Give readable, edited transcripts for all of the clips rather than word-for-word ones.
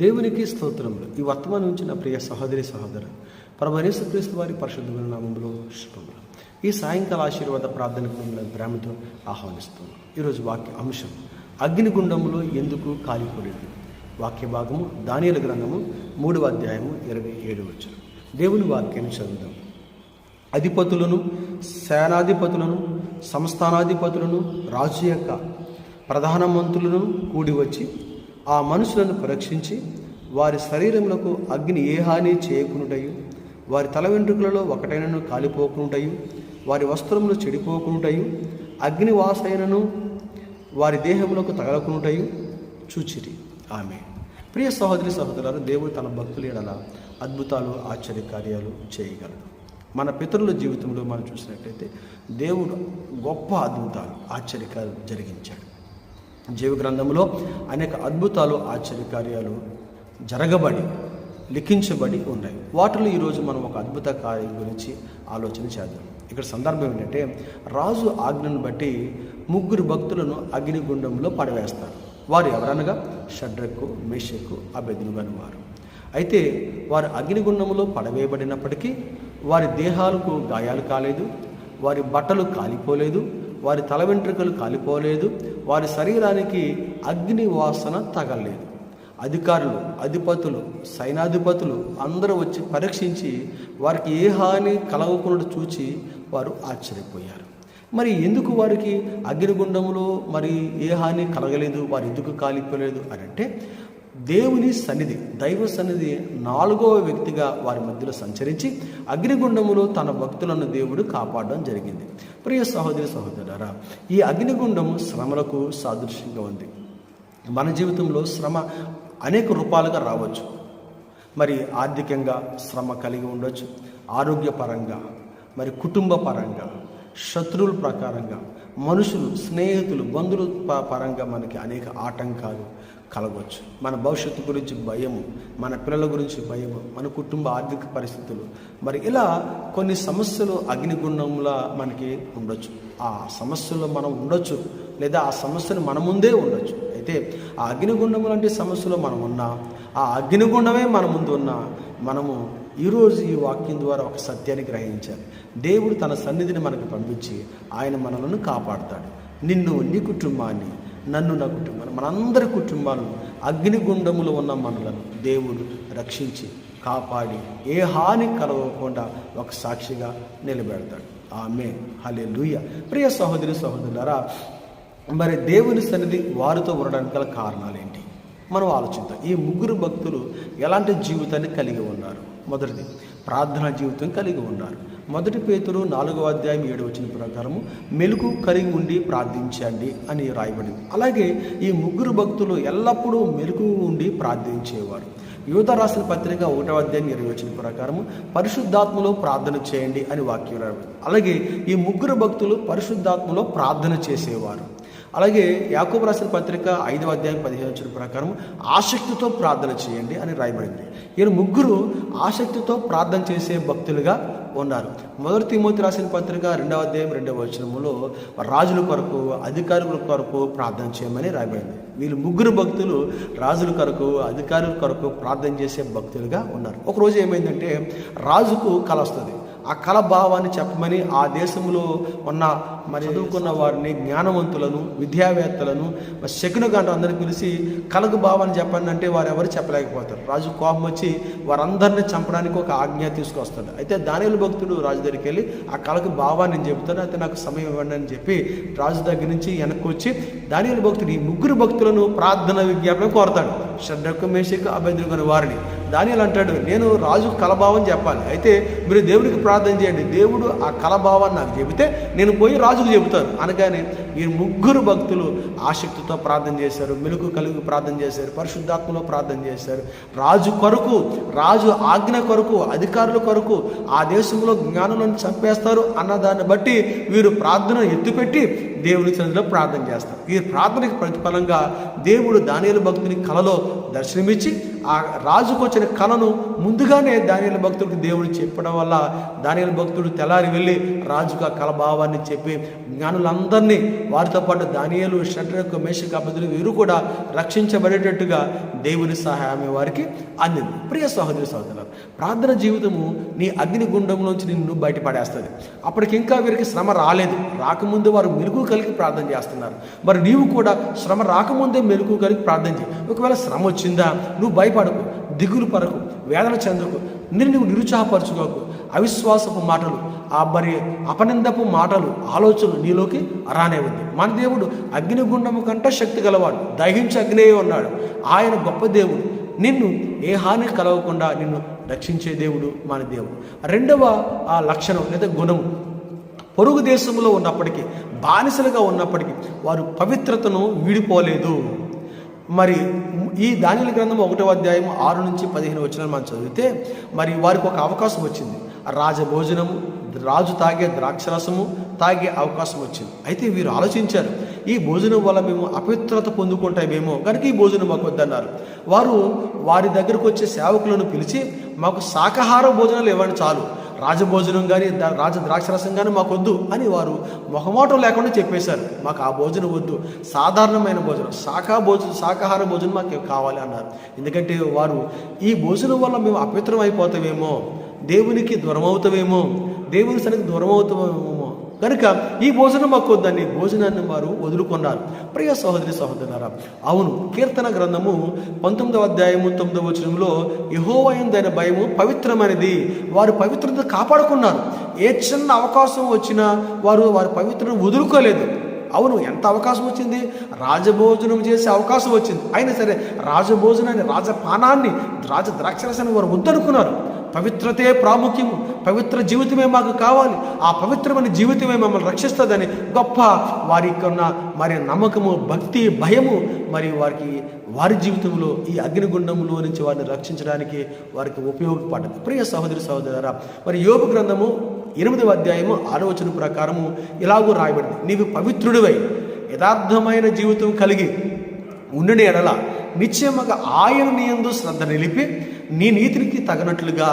దేవునికి స్తోత్రములు. ఈ వర్తమానం నుంచి నా ప్రియ సహోదరి సహోదరు ప్రభువైన యేసుక్రీస్తు వారి పరిశుద్ధమైన నామములో శుభములు. ఈ సాయంకాల ఆశీర్వాద ప్రార్థనకు మిమ్మల్ని ప్రేమతో ఆహ్వానిస్తున్నాను. ఈరోజు వాక్య అంశం అగ్నిగుండములో ఎందుకు కాలిపోలేదు. వాక్య భాగము దానియేలు గ్రంథము 3వ అధ్యాయము 27 దేవుని వాక్యాన్ని చదువుదాం. అధిపతులను, సేనాధిపతులను, సంస్థానాధిపతులను, రాజు యొక్క ప్రధాన మంత్రులను కూడి వచ్చి ఆ మనుషులను పరీక్షించి వారి శరీరములకు అగ్ని ఏ హాని చేయకునుటయు, వారి తల వెంట్రుకలలో ఒకటైనను కాలిపోకునుటయు, వారి వస్త్రములు చెడిపోకునుటయు, అగ్ని వాసైనను వారి దేహములకు తగలకునుటయు చూచిరి. ఆమె ప్రియ సహోదరి సహోదరులు, దేవుడు తన భక్తుల ఎడల అద్భుతాలు, ఆశ్చర్య కార్యాలు చేయగలడు. మన పితరుల జీవితంలో మనం చూసినట్లయితే దేవుడు గొప్ప అద్భుతాలు, ఆశ్చర్యకార్యాలు జరిగించాడు. జీవ గ్రంథంలో అనేక అద్భుతాలు, ఆశ్చర్యకార్యాలు జరగబడి లిఖించబడి ఉన్నాయి. వాటిలో ఈరోజు మనం ఒక అద్భుత కార్యం గురించి ఆలోచన చేద్దాం. ఇక్కడ సందర్భం ఏంటంటే, రాజు ఆజ్ఞను బట్టి 3 భక్తులను అగ్నిగుండంలో పడవేస్తారు. వారు ఎవరనగా షడ్రకు, మేషకు, అబేద్నెగో అని వారు. అయితే వారు అగ్నిగుండంలో పడవేయబడినప్పటికీ వారి దేహాలకు గాయాలు కాలేదు, వారి బట్టలు కాలిపోలేదు, వారి తల వెంట్రుకలు కాలిపోలేదు, వారి శరీరానికి అగ్ని వాసన తగలలేదు. అధికారులు, అధిపతులు, సైనాధిపతులు అందరూ వచ్చి పరీక్షించి వారికి ఏ హాని కలగకుండా చూచి వారు ఆశ్చర్యపోయారు. మరి ఎందుకు వారికి అగ్నిగుండములో మరి ఏ హాని కలగలేదు, వారు ఎందుకు కాలిపోలేదు అని అంటే, దేవుని సన్నిధి, దైవ సన్నిధి 4వ వ్యక్తిగా వారి మధ్యలో సంచరించి అగ్నిగుండములో తన భక్తులను దేవుడు కాపాడడం జరిగింది. ప్రియ సహోదరి సహోదరులారా, ఈ అగ్నిగుండము శ్రమలకు సాదృశ్యంగా ఉంది. మన జీవితంలో శ్రమ అనేక రూపాలుగా రావచ్చు. మరి ఆర్థికంగా శ్రమ కలిగి ఉండొచ్చు, ఆరోగ్యపరంగా, మరి కుటుంబ పరంగా, శత్రువుల ప్రకారంగా, మనుషులు, స్నేహితులు, బంధువుల పరంగా మనకి అనేక ఆటంకాలు కలగవచ్చు. మన భవిష్యత్తు గురించి భయము, మన పిల్లల గురించి భయము, మన కుటుంబ ఆర్థిక పరిస్థితులు, మరి ఇలా కొన్ని సమస్యలు అగ్నిగుండంలా మనకి ఉండొచ్చు. ఆ సమస్యల్లో మనం ఉండొచ్చు, లేదా ఆ సమస్యను మన ముందే ఉండొచ్చు. అయితే ఆ అగ్నిగుండం లాంటి సమస్యలో మనం ఉన్నా, ఆ అగ్నిగుండమే మన ముందు ఉన్నా, మనము ఈరోజు ఈ వాక్యం ద్వారా ఒక సత్యాన్ని గ్రహించాలి. దేవుడు తన సన్నిధిని మనకు పంపించి ఆయన మనలను కాపాడుతాడు. నిన్ను, నీ కుటుంబాన్ని, నన్ను, నా కుటుంబాన్ని, మనందరి కుటుంబాలను, అగ్నిగుండములో ఉన్న మనలను దేవుడు రక్షించి కాపాడి ఏ హాని కలగకుండా ఒక సాక్షిగా నిలబెడతాడు. ఆమేన్, హల్లెలూయా. ప్రియ సహోదరి సహోదరులారా, మరి దేవుని సన్నిధి వారితో ఉండడానికి గల కారణాలు ఏంటి మనం ఆలోచిద్దాం. ఈ 3 భక్తులు ఎలాంటి జీవితాన్ని కలిగి ఉన్నారు? మొదటిది, ప్రార్థనా జీవితం కలిగి ఉన్నారు. 1 పేతురు 4వ అధ్యాయం 7 ప్రకారము మెలుకు కలిగి ఉండి ప్రార్థించండి అని రాయబడింది. అలాగే ఈ 3 భక్తులు ఎల్లప్పుడూ మెలుకు ఉండి ప్రార్థించేవారు. యూదా రాసిన పత్రిక 1వ అధ్యాయం 20 ప్రకారము పరిశుద్ధాత్మలో ప్రార్థన చేయండి అని వాక్యం రాయబడింది. అలాగే ఈ 3 భక్తులు పరిశుద్ధాత్మలో ప్రార్థన చేసేవారు. అలాగే యాకోబు రాసిన పత్రిక 5వ అధ్యాయం 15 ప్రకారం ఆసక్తితో ప్రార్థన చేయండి అని రాయబడింది. ఈయన 3 ఆసక్తితో ప్రార్థన చేసే భక్తులుగా ఉన్నారు. 1 తిమోతి రాసిన పత్రిక 2వ అధ్యాయం 2వ రాజుల కొరకు, అధికారుల కొరకు ప్రార్థన చేయమని రాయబడింది. వీళ్ళు 3 భక్తులు రాజుల కొరకు, అధికారుల కొరకు ప్రార్థన చేసే భక్తులుగా ఉన్నారు. ఒకరోజు ఏమైందంటే, రాజుకు కల వస్తుంది. ఆ కళ భావాన్ని చెప్పమని ఆ దేశంలో ఉన్న మరి చదువుకున్న వారిని, జ్ఞానవంతులను, విద్యావేత్తలను, శకునగాండ్రు అందరిని పిలిచి కళకు భావాన్ని చెప్పండి అంటే వారు ఎవరు చెప్పలేకపోతారు. రాజు కోపం వచ్చి వారందరినీ చంపడానికి ఒక ఆజ్ఞ తీసుకొస్తాడు. అయితే దానియేలు భక్తుడు రాజు దగ్గరికి వెళ్ళి ఆ కళకు భావాన్ని నేను చెబుతాను, అయితే నాకు సమయం ఇవ్వండి అని చెప్పి రాజు దగ్గర నుంచి వెనక్కి వచ్చి దానియేలు భక్తుడు ఈ 3 భక్తులను ప్రార్థన విజ్ఞాపన కోరతాడు. షడ్రకు, మేషకు, అబేద్నెగో అనే వారిని. దానియేలు అంటాడు, నేను రాజు కలభావం చెప్పాలి, అయితే మీరు దేవుడికి ప్రార్థన చేయండి. దేవుడు ఆ కలభావాన్ని నాకు చెబితే నేను పోయి రాజుకు చెబుతాను అనగానే ఈ 3 భక్తులు ఆసక్తితో ప్రార్థన చేశారు, మెలుకు కలిగి ప్రార్థన చేశారు, పరిశుద్ధాత్మలో ప్రార్థన చేశారు. రాజు కొరకు, రాజు ఆజ్ఞ కొరకు, అధికారుల కొరకు, ఆ దేశంలో జ్ఞానులను చంపేస్తారు అన్నదాన్ని బట్టి వీరు ప్రార్థన ఎత్తుపెట్టి దేవుని సన్నిధిలో ప్రార్థన చేస్తారు. ఈ ప్రార్థనకి ప్రతిఫలంగా దేవుడు దానియేలు భక్తుని కలలో దర్శనమిచ్చి ఆ రాజుకు వచ్చిన కళను ముందుగానే దానియేలు భక్తుడికి దేవుడు చెప్పడం వల్ల దానియేలు భక్తుడు తెల్లారి వెళ్ళి రాజుకు ఆ కళ భావాన్ని చెప్పి జ్ఞానులందరినీ వారితో పాటు దానియేలు, షడ్రకు, మేషకు, అబేద్నెగో వీరు కూడా రక్షించబడేటట్టుగా దేవుని సహాయం వారికి అందింది. ప్రియ సహోదరి సహోదరులారా, ప్రార్థన జీవితము నీ అగ్నిగుండంలోంచి నిన్ను బయటపడేస్తుంది. అప్పటికి ఇంకా వీరికి శ్రమ రాలేదు, రాకముందు వారు మెలకువ కలిగి ప్రార్థన చేస్తున్నారు. మరి నీవు కూడా శ్రమ రాకముందే మెలకువ కలిగి ప్రార్థన చేయి. ఒకవేళ శ్రమ వచ్చిందా, నువ్వు భయపడకు, దిగులు పరకు, వేదన చెందకు, నువ్వు నిరుత్సాహపరచుకోకు. అవిశ్వాసపు మాటలు, మరి అపనిందపు మాటలు, ఆలోచనలు నీలోకి రానే ఉంది. మన దేవుడు అగ్నిగుండము కంటే శక్తి గలవాడు, దహించి అగ్నేయ ఉన్నాడు. ఆయన గొప్ప దేవుడు, నిన్ను ఏ హాని కలగకుండా నిన్ను రక్షించే దేవుడు మన దేవుడు. రెండవ ఆ లక్షణం లేదా గుణము, పొరుగు దేశంలో ఉన్నప్పటికీ, బానిసలుగా ఉన్నప్పటికీ వారు పవిత్రతను వీడిపోలేదు. మరి ఈ దానియేలు గ్రంథం 1వ అధ్యాయం 6 నుంచి 15 వచనాలు మనం చదివితే, మరి వారికి ఒక అవకాశం వచ్చింది. రాజభోజనము, రాజు తాగే ద్రాక్షరసము తాగే అవకాశం వచ్చింది. అయితే వీరు ఆలోచించారు, ఈ భోజనం వల్ల మేము అపవిత్రత పొందుకుంటామేమో కనుక ఈ భోజనం మాకు వద్దన్నారు. వారు వారి దగ్గరకు వచ్చే సేవకులను పిలిచి, మాకు శాకాహార భోజనాలు ఇవ్వండి చాలు, రాజభోజనం కానీ రాజ ద్రాక్షరసం కానీ మాకు వద్దు అని వారు మొహమాటం లేకుండా చెప్పేశారు. మాకు ఆ భోజనం వద్దు, సాధారణమైన భోజనం, శాకాహార భోజనం మాకు కావాలి అన్నారు. ఎందుకంటే వారు ఈ భోజనం వల్ల మేము అపవిత్రం అయిపోతామేమో, దేవునికి దూరం అవుతామేమో, దేవుని సన్నిధికి దూరం అవుతామేమో కనుక ఈ భోజనం మాకు వద్దని భోజనాన్ని వారు వదులుకున్నారు. ప్రియ సహోదరి సహోదరులారా, అవును, కీర్తన గ్రంథము 19వ అధ్యాయము 9వ వచనంలో యెహోవా యందైన భయము పవిత్రమైనది, వారు పవిత్రత కాపాడుకున్నారు. ఏ చిన్న అవకాశం వచ్చినా వారు వారి పవిత్రను వదులుకోలేదు. అవును, ఎంత అవకాశం వచ్చింది, రాజభోజనం చేసే అవకాశం వచ్చింది, అయినా సరే రాజభోజనాన్ని, రాజపానాన్ని, రాజ ద్రాక్షరసాన్ని వారు వద్దనుకున్నారు. పవిత్రతే ప్రాముఖ్యము, పవిత్ర జీవితమే మాకు కావాలి, ఆ పవిత్రమైన జీవితమే మమ్మల్ని రక్షిస్తుందని గొప్ప వారికి ఉన్న మరి నమ్మకము, భక్తి, భయము మరి వారి జీవితంలో ఈ అగ్నిగుండంలో నుంచి వారిని రక్షించడానికి వారికి ఉపయోగపడ్డది. ప్రియ సహోదరి సహోదరులారా, మరి యోబు గ్రంథము 8వ అధ్యాయము 6వ వచనం ప్రకారము ఇలాగూ రాయబడింది, నీవు పవిత్రుడివై యథార్థమైన జీవితం కలిగి ఉండుని ఎడల నిశ్చయముగా ఆయన నీ యందు శ్రద్ధ నిలిపి నీ నీతికి తగినట్లుగా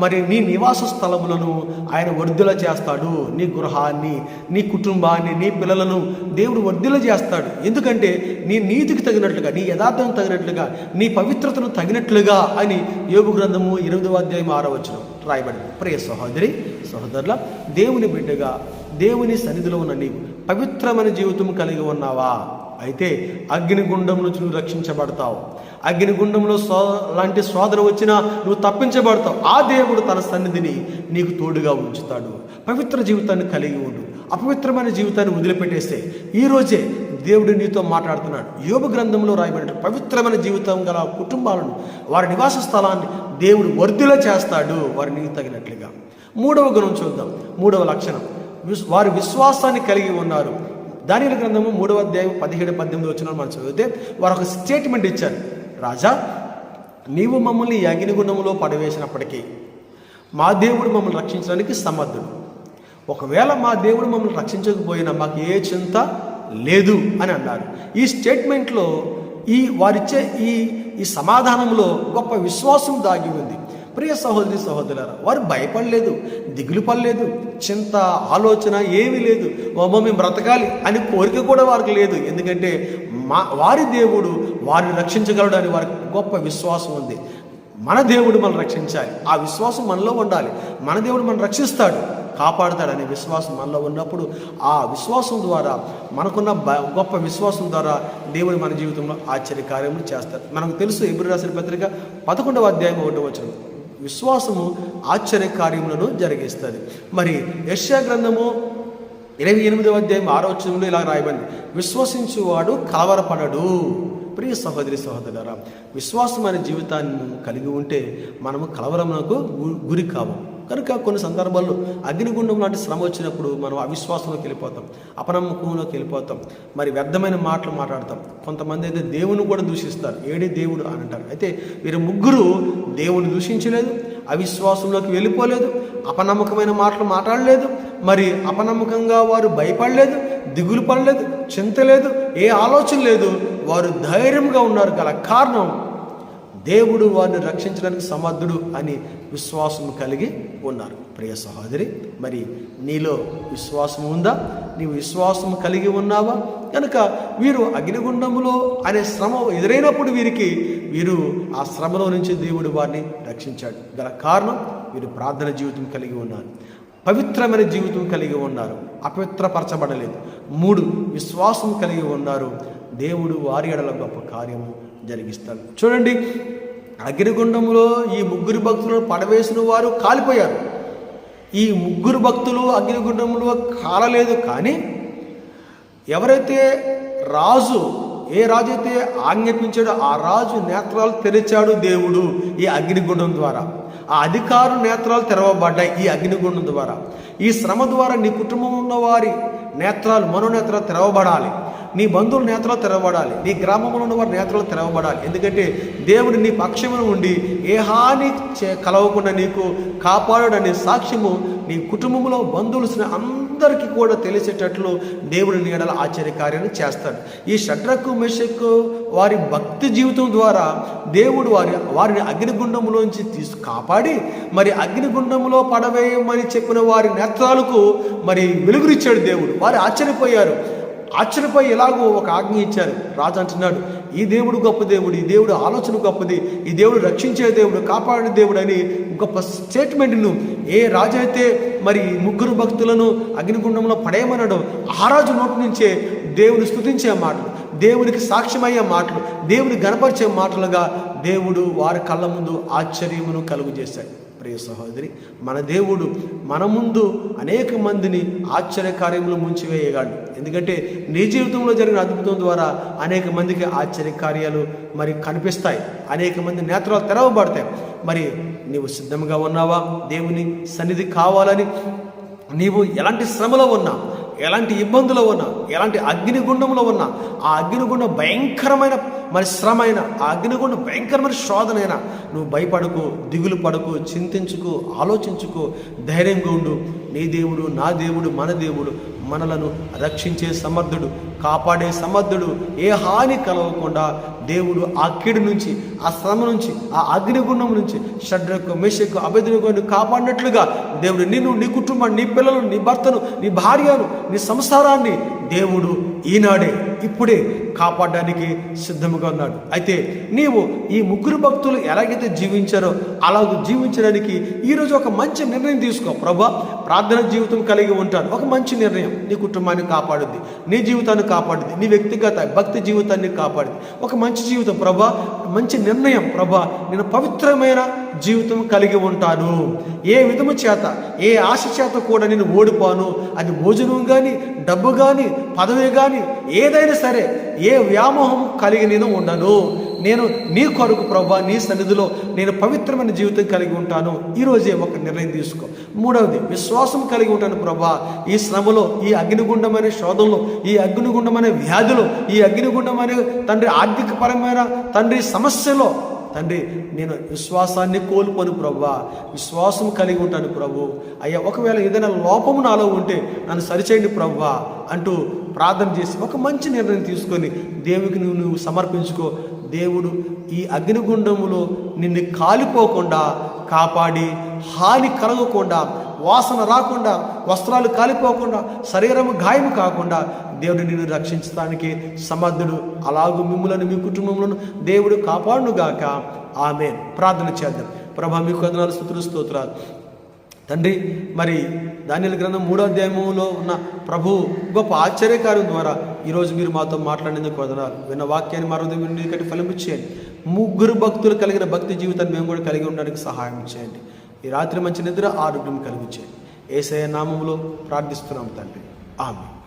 మరి నీ నివాస స్థలములను ఆయన వర్ధిల్ల చేస్తాడు. నీ గృహాన్ని, నీ కుటుంబాన్ని, నీ పిల్లలను దేవుడు వర్ధిల్ల చేస్తాడు. ఎందుకంటే నీ నీతికి తగినట్లుగా, నీ యథార్థం తగినట్లుగా, నీ పవిత్రతను తగినట్లుగా అని యోబు గ్రంథము 8వ అధ్యాయం 6వ వచనం రాయబడింది. ప్రియ సహోదరి సహోదరుల, దేవుని బిడ్డగా దేవుని సన్నిధిలో ఉన్న నీవు పవిత్రమైన జీవితం కలిగి ఉన్నావా? అయితే అగ్నిగుండం నుంచి నువ్వు రక్షించబడతావు. అగ్నిగుండంలో లాంటి శోధన వచ్చినా నువ్వు తప్పించబడతావు. ఆ దేవుడు తన సన్నిధిని నీకు తోడుగా ఉంచుతాడు. పవిత్ర జీవితాన్ని కలిగి ఉండు. అపవిత్రమైన జీవితాన్ని వదిలిపెట్టేస్తే ఈరోజే దేవుడు నీతో మాట్లాడుతున్నాడు. యోబు గ్రంథంలో రాయబడిన పవిత్రమైన జీవితం గల కుటుంబాలను, వారి నివాస స్థలాన్ని దేవుడు వర్ధిల్ల చేస్తాడు, వారి నీకు తగినట్లుగా. 3వ గుణం చూద్దాం. 3వ లక్షణం, వారి విశ్వాసాన్ని కలిగి ఉన్నారు. దానియేలు గ్రంథము 3వ అధ్యాయం 17-18 వచనాలు మనం చదివితే వారు ఒక స్టేట్మెంట్ ఇచ్చారు. రాజా, నీవు మమ్మల్ని ఈ అగ్నిగుండంలో పడవేసినప్పటికీ మా దేవుడు మమ్మల్ని రక్షించడానికి సమర్థుడు. ఒకవేళ మా దేవుడు మమ్మల్ని రక్షించకపోయినా మాకు ఏ చింత లేదు అని అన్నారు. ఈ స్టేట్మెంట్లో వారిచ్చే ఈ సమాధానంలో గొప్ప విశ్వాసం దాగి ఉంది. ప్రియ సహోదరి సహోదరులారా, వారు భయపడలేదు, దిగులు పడలేదు, చింత, ఆలోచన ఏమీ లేదు. మేము బ్రతకాలి అని కోరిక కూడా వారికి లేదు. ఎందుకంటే వారి దేవుడు వారిని రక్షించగలడు అని వారికి గొప్ప విశ్వాసం ఉంది. మన దేవుడు మనం రక్షించాలి, ఆ విశ్వాసం మనలో ఉండాలి. మన దేవుడు మనం రక్షిస్తాడు, కాపాడుతాడనే విశ్వాసం మనలో ఉన్నప్పుడు ఆ విశ్వాసం ద్వారా, మనకున్న గొప్ప విశ్వాసం ద్వారా దేవుడు మన జీవితంలో ఆశ్చర్యకార్యములు చేస్తాడు. మనకు తెలుసు, హెబ్రీ రాసిన పత్రిక 11వ అధ్యాయం 1వ వచనం, విశ్వాసము ఆశ్చర్యకార్యములను జరిగిస్తుంది. మరి యెషయా గ్రంథము 28వ అధ్యాయం 6వ వచనంలో ఇలా రాయబడింది, విశ్వసించువాడు కలవరపడడు. ప్రియ సహోదరి సహోదరులారా, విశ్వాసం అనే జీవితాన్ని కలిగి ఉంటే మనము కలవరమునకు గురి కావు. కనుక కొన్ని సందర్భాల్లో అగ్నిగుండం లాంటి శ్రమ వచ్చినప్పుడు మనం అవిశ్వాసంలోకి వెళ్ళిపోతాం, అపనమ్మకంలోకి వెళ్ళిపోతాం, మరి వ్యర్థమైన మాటలు మాట్లాడతాం. కొంతమంది అయితే దేవుని కూడా దూషిస్తారు, ఏడే దేవుడు అని అంటారు. అయితే వీరు ముగ్గురు దేవుని దూషించలేదు, అవిశ్వాసంలోకి వెళ్ళిపోలేదు, అపనమ్మకమైన మాటలు మాట్లాడలేదు, మరి అపనమ్మకంగా వారు భయపడలేదు, దిగులు పడలేదు, చింత లేదు, ఏ ఆలోచన లేదు. వారు ధైర్యంగా ఉన్నారు. గల కారణం దేవుడు వారిని రక్షించడానికి సమర్థుడు అని విశ్వాసం కలిగి ఉన్నారు. ప్రియ సహోదరి, మరి నీలో విశ్వాసం ఉందా? నీవు విశ్వాసం కలిగి ఉన్నావా? కనుక వీరు అగ్నిగుండములో అనే శ్రమ ఎదురైనప్పుడు వీరు ఆ శ్రమలో నుంచి దేవుడు వారిని రక్షించాడు. గల కారణం వీరు ప్రార్థన జీవితం కలిగి ఉన్నారు, పవిత్రమైన జీవితం కలిగి ఉన్నారు, అపవిత్రపరచబడలేదు. 3 విశ్వాసం కలిగి ఉన్నారు. దేవుడు వారి ఎడల గొప్ప కార్యము జరిగిస్తాడు. చూడండి, అగ్నిగుండంలో ఈ 3 భక్తులను పడవేసిన వారు కాలిపోయారు. ఈ 3 భక్తులు అగ్నిగుండంలో కాలలేదు. కానీ ఎవరైతే ఏ రాజు అయితే ఆజ్ఞాపించాడో ఆ రాజు నేత్రాలు తెరిచాడు దేవుడు ఈ అగ్నిగుండం ద్వారా. ఆ అధికారు నేత్రాలు తెరవబడ్డాయి ఈ అగ్నిగుండం ద్వారా. ఈ శ్రమ ద్వారా నీ కుటుంబంలో ఉన్న వారి నేత్రాలు, మనోనేత్రాలు తెరవబడాలి. నీ బంధువుల నేత్రాలు తెరవబడాలి. నీ గ్రామంలో ఉన్న వారి నేత్రాలు తెరవబడాలి. ఎందుకంటే దేవుడు నీ పక్షమున ఉండి ఏ హాని కలవకుండా నీకు కాపాడనే సాక్ష్యము నీ కుటుంబంలో బంధువులు అందరికీ కూడా తెలిసేటట్లు దేవుడు నీ ఎడల ఆశ్చర్యకార్యాన్ని చేస్తాడు. ఈ షడ్రకు మెషకు వారి భక్తి జీవితం ద్వారా దేవుడు వారిని అగ్నిగుండంలోంచి కాపాడి మరి అగ్నిగుండంలో పడవేయమని చెప్పిన వారి నేత్రాలకు మరి వెలుగునిచ్చాడు దేవుడు. వారు ఆశ్చర్యపోయి ఎలాగో ఒక ఆజ్ఞ ఇచ్చారు. రాజు అంటున్నాడు, ఈ దేవుడు గొప్ప దేవుడు, ఈ దేవుడు ఆలోచన గొప్పది, ఈ దేవుడు రక్షించే దేవుడు, కాపాడే దేవుడు అని గొప్ప స్టేట్మెంట్ను ఏ రాజు అయితే మరి 3 భక్తులను అగ్నిగుండంలో పడేయమన్నాడో ఆ రాజు నోటి నుంచే దేవుని స్తుతించే మాటలు, దేవునికి సాక్ష్యమయ్యే మాటలు, దేవుని గణపరిచే మాటలుగా దేవుడు వారి కళ్ళ ముందు ఆశ్చర్యమును కలుగు చేశాడు. ప్రియ సహోదరి, మన దేవుడు మన ముందు అనేక మందిని ఆశ్చర్యకార్యములు ముంచివేయగలడు. ఎందుకంటే నీ జీవితంలో జరిగిన అద్భుతం ద్వారా అనేక మందికి ఆశ్చర్యకార్యాలు మరి కనిపిస్తాయి, అనేక మంది నేత్రాలు తెరవబడతాయి. మరి నీవు సిద్ధంగా ఉన్నావా? దేవుని సన్నిధి కావాలని నీవు ఎలాంటి శ్రమలో ఉన్నా, ఎలాంటి ఇబ్బందులో ఉన్నా, ఎలాంటి అగ్నిగుండంలో ఉన్నా, ఆ అగ్నిగుండం భయంకరమైన మరి శ్రమ అయినా, ఆ అగ్నిగుండం భయంకరమైన శోధనైనా నువ్వు భయపడకు, దిగులు పడకు, చింతించుకో, ఆలోచించుకో, ధైర్యంగా ఉండు. నీ దేవుడు, నా దేవుడు, మన దేవుడు మనలను రక్షించే సమర్థుడు, కాపాడే సమర్థుడు. ఏ హాని కలగకుండా దేవుడు ఆ కీడు నుంచి, ఆ శ్రమ నుంచి, ఆ అగ్నిగుండం నుంచి షడ్రకు మెషకు అబేద్నెగోను కాపాడినట్లుగా దేవుడు నిన్ను, నీ కుటుంబాన్ని, నీ పిల్లలను, నీ భర్తను, నీ భార్యను, నీ సంసారాన్ని దేవుడు ఈనాడే ఇప్పుడే కాపాడడానికి సిద్ధముగా ఉన్నాడు. అయితే నీవు ఈ 3 భక్తులు ఎలాగైతే జీవించారో అలాగ జీవించడానికి ఈరోజు ఒక మంచి నిర్ణయం తీసుకో. ప్రభా, ప్రార్థన జీవితం కలిగి ఉంటాను. ఒక మంచి నిర్ణయం నీ కుటుంబాన్ని కాపాడుద్ది, నీ జీవితాన్ని కాపాడుద్ది, నీ వ్యక్తిగత భక్తి జీవితాన్ని కాపాడుద్ది. ఒక మంచి జీవితం ప్రభా, మంచి నిర్ణయం ప్రభా, నేను పవిత్రమైన జీవితం కలిగి ఉంటాను. ఏ విధము చేత, ఏ ఆశ చేత కూడా నేను ఓడిపోను. అది భోజనం కానీ, డబ్బు కానీ, పదవి కానీ, ఏదైనా సరే ఏ వ్యామోహం కలిగి నేను ఉండను. నేను నీ కొరకు ప్రభా, నీ సన్నిధిలో నేను పవిత్రమైన జీవితం కలిగి ఉంటాను. ఈరోజే ఒక నిర్ణయం తీసుకో. 3వది విశ్వాసం కలిగి ఉంటాను ప్రభా. ఈ శ్రమలో, ఈ అగ్నిగుండమైన శోధనలో, ఈ అగ్నిగుండమైన వ్యాధిలో, ఈ అగ్నిగుండమైన తండ్రి ఆర్థికపరమైన తండ్రి సమస్యలో తండ్రి నేను విశ్వాసాన్ని కోల్పోను ప్రభా, విశ్వాసం కలిగి ఉంటాను ప్రభు. అయ్యా, ఒకవేళ ఏదైనా లోపము నాలో ఉంటే నన్ను సరిచేయండి ప్రభా అంటూ ప్రార్థన చేసి ఒక మంచి నిర్ణయం తీసుకొని దేవునికి నువ్వు సమర్పించుకో. దేవుడు ఈ అగ్నిగుండములో నిన్ను కాలిపోకుండా కాపాడి, హాని కలగకుండా, వాసన రాకుండా, వస్త్రాలు కాలిపోకుండా, శరీరము గాయం కాకుండా దేవుడు నిన్ను రక్షించడానికి సమర్థుడు. అలాగూ మిమ్ములను, మీ కుటుంబంలో దేవుడు కాపాడునుగాక. ఆమేన్. ప్రార్థన చేద్దాం. ప్రభా, మీకు వందనాలు, స్తుతులు, స్తోత్రాలు తండ్రి. మరి దానియేలు గ్రంథం 3వ అధ్యాయంలో ఉన్న ప్రభు గొప్ప ఆశ్చర్యకార్యం ద్వారా ఈరోజు మీరు మాతో మాట్లాడేందుకు వందనాలు. విన్న వాక్యాన్ని మరో కట్టి ఫలించేయండి. 3 భక్తులు కలిగిన భక్తి జీవితాన్ని మేము కూడా కలిగి ఉండడానికి సహాయం చేయండి. ఈ రాత్రి మంచి నిద్ర, ఆరోగ్యం కలిగించేయండి. యేసయ్య నామములో ప్రార్థిస్తున్నాం తండ్రి. ఆమేన్.